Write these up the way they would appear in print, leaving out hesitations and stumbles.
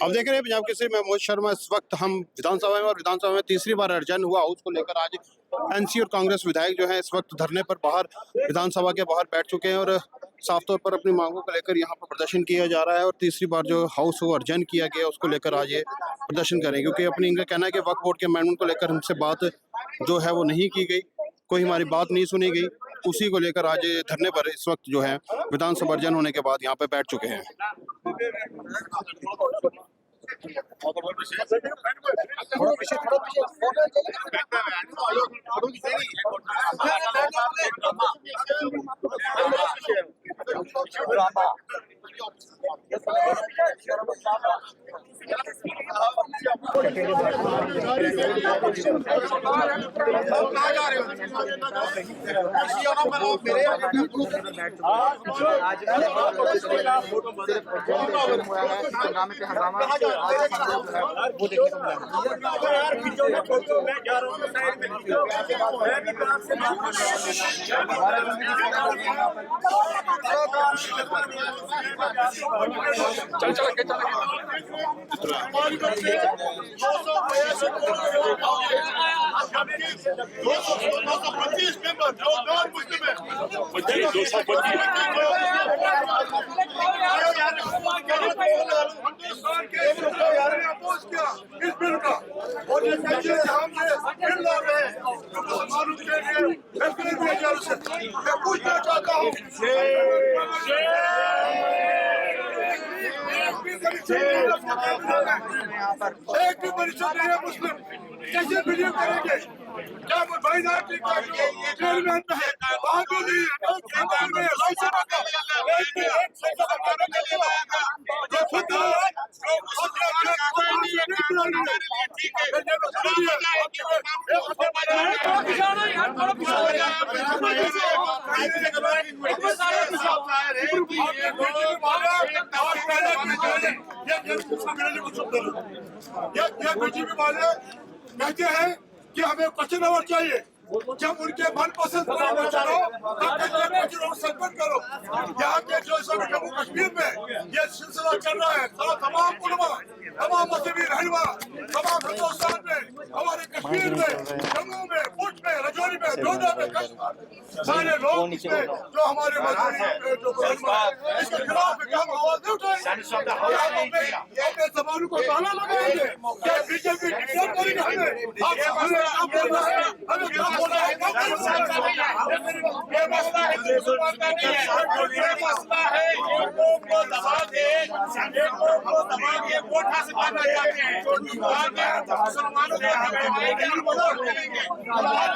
अब देख रहे हैं पंजाब केसरी में मोहित शर्मा। इस वक्त हम विधानसभा में और विधानसभा में तीसरी बार अर्जन हुआ हाउस को लेकर आज एनसी और कांग्रेस विधायक जो है इस वक्त धरने पर बाहर विधानसभा के बाहर बैठ चुके हैं और साफ तौर पर अपनी मांगों को लेकर यहाँ पर प्रदर्शन किया जा रहा है। और तीसरी बार जो हाउस को अर्जन किया गया उसको लेकर आज ये प्रदर्शन करें, क्योंकि अपनी इनका कहना है कि वक्फ बोर्ड के अमेंडमेंट को लेकर हमसे बात जो है वो नहीं की गई, कोई हमारी बात नहीं सुनी गई। उसी को लेकर आज धरने पर इस वक्त जो है विधानसभा अर्जन होने के बाद यहाँ पे बैठ चुके हैं। चल चल इस बिल का और ये मैं पूछना चाहता हूँ एक भी परिषद नहीं है मुस्लिम, कैसे बिलीव करेंगे? क्या माइनॉरिटी का जो चेयरमैन है वहाँ भी नहीं है, बीजेपी वाले कहते हैं कि हमें क्वेश्चन आवर चाहिए। जब उनके मनपसंद चलो सस्पेंड करो। यहाँ के जो जम्मू कश्मीर में ये सिलसिला चल रहा है, तमाम उलमा, तमाम मजहबी रहनुमा, तमाम हिंदुस्तान में, हमारे कश्मीर में, जम्मू में, पुंछ में, रजौरी में, डोडा में, सारे लोग जो हमारे मजहबी जो इसके खिलाफ हम आवाज नहीं उठाएंगे, अपने जबानों को ताला लगाएंगे। क्या बीजेपी करेगी हमें ये मसला है, लोगों को दबा दे, को दबा के वोट हासिल करना चाहते हैं। मुसलमानों को वोट करेंगे,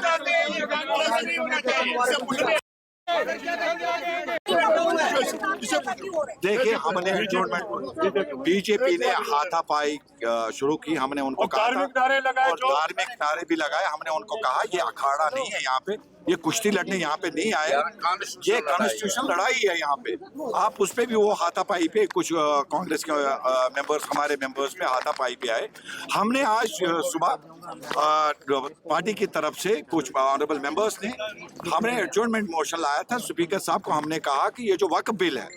चाहते हैं ये कानून नहीं होना चाहिए। देखिए, हमने बीजेपी ने हाथापाई शुरू की, हमने उनको कहा था और धार्मिक नारे भी लगाए। हमने उनको कहा ये अखाड़ा नहीं है, यहाँ पे ये कुश्ती लड़ने यहाँ पे नहीं आए, ये कॉन्स्टिट्यूशन लड़ाई है यहाँ पे। आप उस पे भी वो हाथापाई पे कुछ कांग्रेस के मेंबर्स, हमारे मेंबर्स पे हाथापाई पे आए। हमने आज सुबह पार्टी की तरफ से कुछ ऑनरेबल मेंबर्स ने हमने एडजॉर्नमेंट मोशन लाया था। स्पीकर साहब को हमने कहा कि ये जो वक्फ बिल है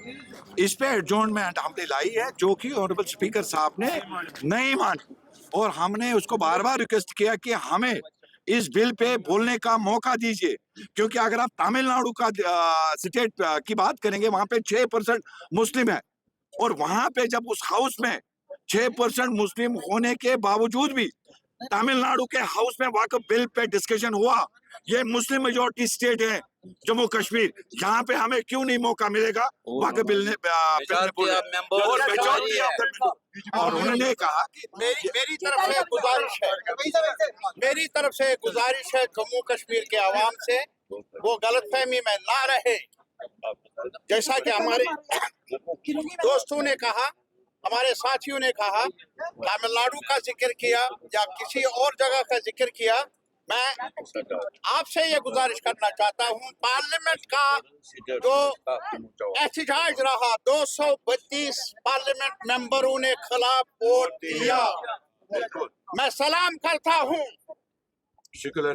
इस पे एडजॉर्नमेंट हमने लाई है, जो कि ऑनरेबल स्पीकर साहब ने नहीं मानी। और हमने उसको बार बार रिक्वेस्ट किया कि हमें इस बिल पे बोलने का मौका दीजिए, क्योंकि अगर आप तमिलनाडु का स्टेट की बात करेंगे वहां पे 6% मुस्लिम है, और वहां पे जब उस हाउस में 6% मुस्लिम होने के बावजूद भी तमिलनाडु के हाउस में वक्फ बिल पे डिस्कशन हुआ। ये मुस्लिम मेजॉरिटी स्टेट है जम्मू कश्मीर, यहाँ पे हमें क्यों नहीं मौका मिलेगा वक्फ बिल ने और उन्होंने कहा कि मेरी तरफ से गुजारिश है जम्मू कश्मीर के आवाम से, वो गलतफहमी में ना रहे। जैसा कि हमारे दोस्तों ने कहा, हमारे साथियों ने कहा, तमिलनाडु का जिक्र किया या किसी और जगह का जिक्र किया, मैं आपसे ये गुजारिश करना चाहता हूँ, पार्लियामेंट का जो एहतजाज रहा, 232 पार्लियामेंट मेंबरों ने खिलाफ वोट दिया। मैं सलाम करता हूँ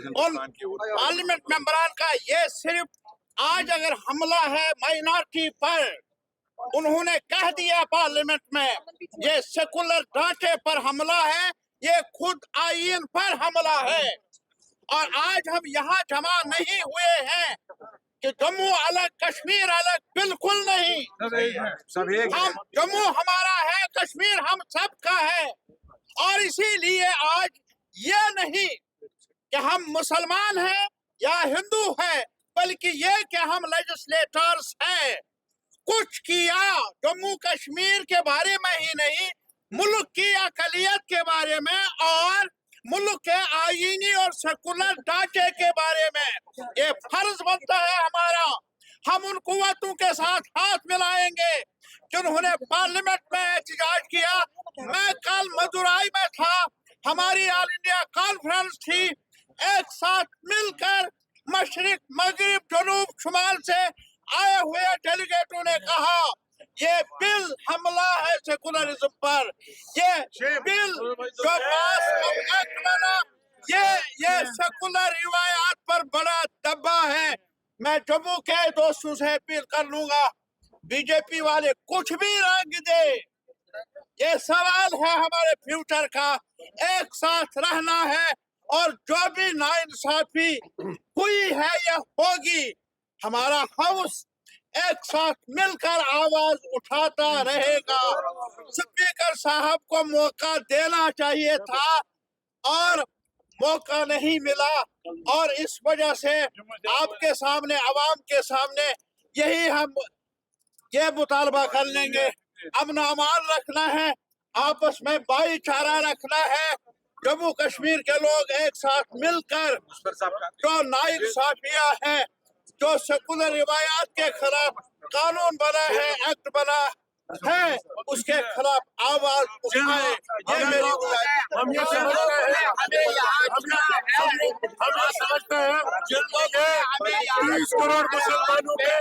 पार्लियामेंट मेंबरान का। ये सिर्फ आज अगर हमला है माइनॉरिटी पर, उन्होंने कह दिया पार्लियामेंट में ये सेकुलर ढांचे पर हमला है, ये खुद आईन पर हमला है। और आज हम यहाँ जमा नहीं हुए हैं कि जम्मू अलग कश्मीर अलग, बिल्कुल नहीं। हम जम्मू हमारा है, कश्मीर हम सबका है। और इसीलिए आज ये नहीं कि हम मुसलमान हैं या हिंदू हैं, बल्कि ये कि हम लेजिस्लेटर्स हैं। कुछ किया जम्मू कश्मीर के बारे में ही नहीं, मुल्क की अकलियत के बारे में और मुल्क के आईनी और सेकुलर ढांचे के बारे में। ये फर्ज बनता है हमारा। हम उन कुव्वतों के साथ हाथ मिलाएंगे जिन्होंने पार्लियामेंट में एहतजाज किया। मैं कल मदुराई में था, हमारी ऑल इंडिया कॉन्फ्रेंस थी। एक साथ मिलकर मशरिक, मगरिब, जनूब, शुमाल से आए हुए डेलीगेटों ने कहा ये बिल हमला है सेकुलरिज्म पर। ये बिल जो पास एक्ट बना, ये सेकुलर रिवायात पर बड़ा दब्बा है। मैं जम्मू के दोस्तों से अपील कर लूंगा, बीजेपी वाले कुछ भी रंग दे, ये सवाल है हमारे फ्यूचर का। एक साथ रहना है और जो भी नाइंसाफी हुई है ये होगी। हमारा हाउस एक साथ मिलकर आवाज उठाता रहेगा। स्पीकर साहब को मौका देना चाहिए था और मौका नहीं मिला, और इस वजह से आपके सामने, आवाम के सामने यही हम ये मुतालबा कर लेंगे। अमन अमान रखना है, आपस में भाईचारा रखना है। जम्मू कश्मीर के लोग एक साथ मिलकर जो नाइंसाफिया है, जो सेकुलर रिवायात के खिलाफ कानून बना है, एक्ट बना है, उसके खिलाफ आवाज उठाए। ये मेरी हम ये समझते हैं, हम ये समझते हैं कि 30 करोड़ मुसलमानों के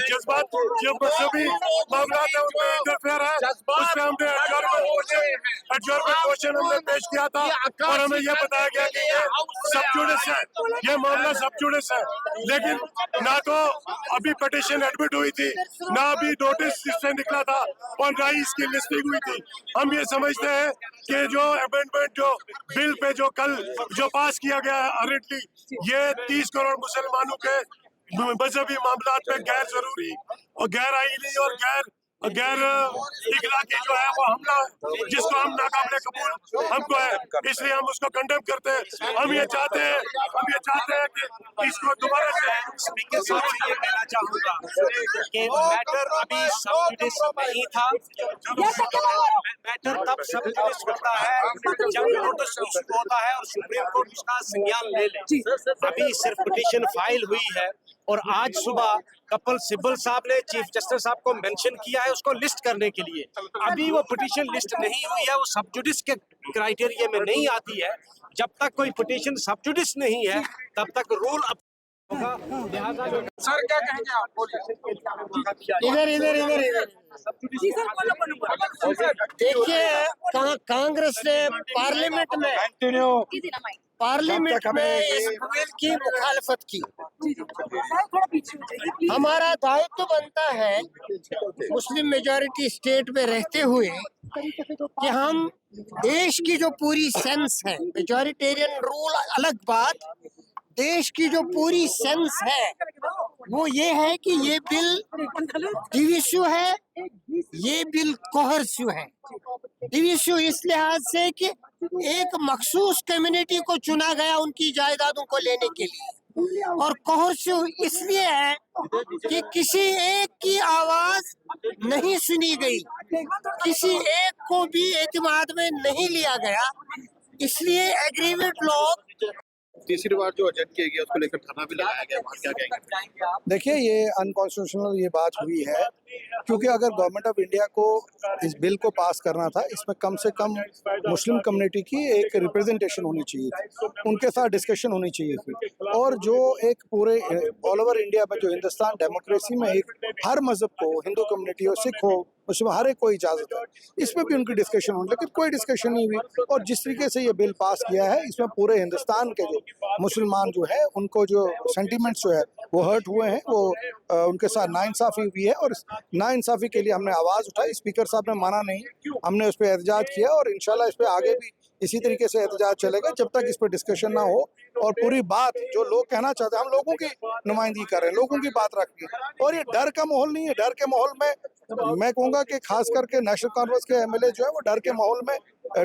जज्बात जो मजहबी मामला है उनमें इंटरफेयर है। उसमें हमने एडजॉर्नमेंट क्वेश्चन हमने पेश किया था और हमें यह बताया गया कि ये सब जुडिस है, ये मामला सब जुडिस है। लेकिन ना तो अभी पिटीशन एडमिट हुई थी, ना अभी नोटिस इससे निकला था और ना ही इसकी लिस्टिंग हुई थी। हम ये समझते हैं कि जो अमेंडमेंट जो बिल पे जो कल जो पास किया गया है हरिडली, ये 30 करोड़ मुसलमानों के मजहबी मामलात पे गैर जरूरी और गैर आईनी और गैर इखलाकी जो है वो हमला है, जिसको हम नाकाबिले कबूल हमको है, इसलिए हम उसको कंडेम करते हैं। हम ये चाहते हैं कि इसको दोबारा से स्पीकर साहब से ये कहना चाहूंगा कि मैटर अभी सब जुडिस नहीं था। मैटर तब सब जुडिस होता है जब नोटिस इशू होता है और सुप्रीम कोर्ट उसका संज्ञान ले ले। अभी सिर्फ पिटीशन फाइल हुई है और आज सुबह कपिल सिब्बल साहब ने चीफ जस्टिस साहब को मेंशन किया है उसको लिस्ट करने के लिए। अभी वो पिटीशन लिस्ट नहीं हुई है, वो सब जुडिस के क्राइटेरिया में नहीं आती है। जब तक कोई पिटीशन सब जुडिस नहीं है तब तक रूल होगा। सर क्या कहेंगे आप, बोलिए। इधर देखिए, कांग्रेस ने पार्लियामेंट में इस बिल की मुखालफत की। हमारा दायित्व बनता है मुस्लिम मेजॉरिटी स्टेट में रहते हुए कि हम देश की जो पूरी सेंस है, मेजॉरिटेरियन रूल अलग बात, देश की जो पूरी सेंस है वो ये है कि ये बिल डिविसिव है, ये बिल कोहर्सिव है। डिविसिव इस लिहाज से कि एक मखसूस कम्युनिटी को चुना गया उनकी जायदादों को लेने के लिए, और कोहर्सिव इसलिए है कि किसी एक की आवाज नहीं सुनी गई, किसी एक को भी एतमाद में नहीं लिया गया, इसलिए एग्रीमेंट लोग तीसरी बार जो एजेंट किया गया उसको लेकर धरना भी लगाया गया, क्या कहेंगे? देखिए, ये अनकॉन्स्टिट्यूशनल ये बात हुई है, क्योंकि अगर गवर्नमेंट ऑफ इंडिया को इस बिल को पास करना था, इसमें कम से कम मुस्लिम कम्युनिटी की एक रिप्रेजेंटेशन होनी चाहिए थी, उनके साथ डिस्कशन होनी चाहिए थी। और जो एक पूरे ऑल ओवर इंडिया में जो हिंदुस्तान डेमोक्रेसी में एक हर मजहब को, हिंदू कम्युनिटी हो, सिख हो, उसमें हर एक को इजाजत है। इसमें भी उनकी डिस्कशन हो, लेकिन कोई डिस्कशन नहीं हुई। और जिस तरीके से ये बिल पास किया है, इसमें पूरे हिंदुस्तान के जो मुसलमान जो है उनको जो सेंटिमेंट्स जो है वो हर्ट हुए हैं, वो उनके साथ नाइंसाफी हुई है और नाइंसाफी के लिए हमने आवाज़ उठाई। स्पीकर साहब ने माना नहीं, हमने उस पर एहतजाज किया और इंशाल्लाह इस पर आगे भी इसी तरीके से एहतजाज चलेगा जब तक इस पर डिस्कशन ना हो और पूरी बात जो लोग कहना चाहते हैं, हम लोगों की नुमाइंदगी कर रहे हैं, लोगों की बात रख रहे हैं। और ये डर का माहौल नहीं है। डर के माहौल में मैं कहूँगा कि खास करके नेशनल कॉन्फ्रेंस के एमएलए जो है वो डर के माहौल में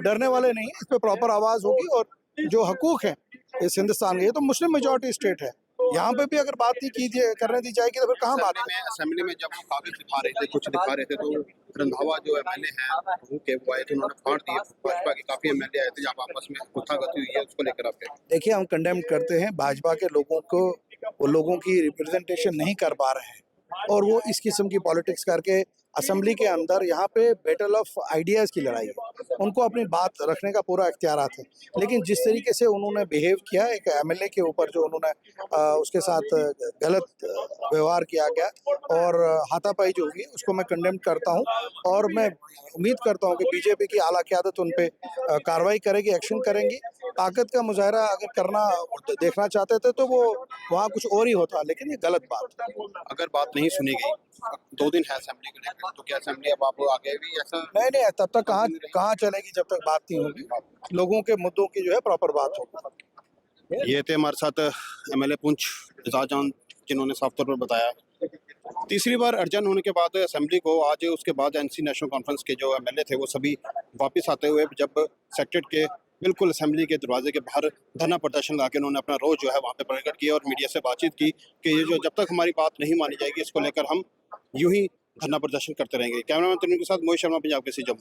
डरने वाले नहीं है। इस पर प्रॉपर आवाज़ होगी और जो हकूक़ है इस हिंदुस्तान के, ये तो मुस्लिम मेजॉरिटी स्टेट है, यहाँ पे भी अगर बात नहीं करने दी जाएगी तो फिर कहाँ बात है। असेंबली में जब वो कागज दिखा रहे थे, कुछ दिखा रहे थे, तो रंधावा जो एमएलए हैं वो आए थे, उन्होंने फाड़ दिए। भाजपा के काफी एमएलए आए थे, जब आपस में गुत्थागति हुई है, उसको लेकर आप देखिए, हम कंडेम करते हैं भाजपा के लोगों को, वो लोगों की रिप्रेजेंटेशन नहीं कर पा रहे हैं और वो इस किस्म की पॉलिटिक्स करके असेंबली के अंदर यहाँ पे बैटल ऑफ आइडियाज़ की लड़ाई है। उनको अपनी बात रखने का पूरा इख्तियारात है, लेकिन जिस तरीके से उन्होंने बिहेव किया एक एमएलए के ऊपर, जो उन्होंने उसके साथ गलत व्यवहार किया गया और हाथापाई जो हुई, उसको मैं कंडेम करता हूँ। और मैं उम्मीद करता हूँ कि बीजेपी की आला क़यादत उन पे कार्रवाई करेगी, एक्शन करेंगी। ताकत का मुजाहरा अगर करना देखना चाहते थे तो वो वहाँ कुछ और ही होता, लेकिन ये गलत बात है। अगर बात नहीं सुनी गई, 2 दिन है असेंबली को लेकर, तो क्या असेंबली अब आप आगे भी ऐसा नहीं, तब तक कहाँ चलेगी जब तक बात नहीं होगी। लोगों के मुद्दों की जो है प्रॉपर बात होगी। ये थे हमारे साथ एमएलए पुंछ एजाज जान, जिन्होंने साफ तौर पर बताया तीसरी बार अर्जन होने के बाद असेंबली को आज, उसके बाद एनसी नेशनल कॉन्फ्रेंस के जो एमएलए थे वो सभी वापस आते हुए जब सेक्रेटरीट के बिल्कुल असेंबली के दरवाजे के बाहर धरना प्रदर्शन ला के उन्होंने अपना रोज जो है वहाँ पे प्रकट किया और मीडिया से बातचीत की कि ये जो जब तक हमारी बात नहीं मानी जाएगी, इसको लेकर हम यूं ही धरना प्रदर्शन करते रहेंगे। कैमरामैन तनुज के साथ मोहित शर्मा, पंजाब केसरी, जम्मू।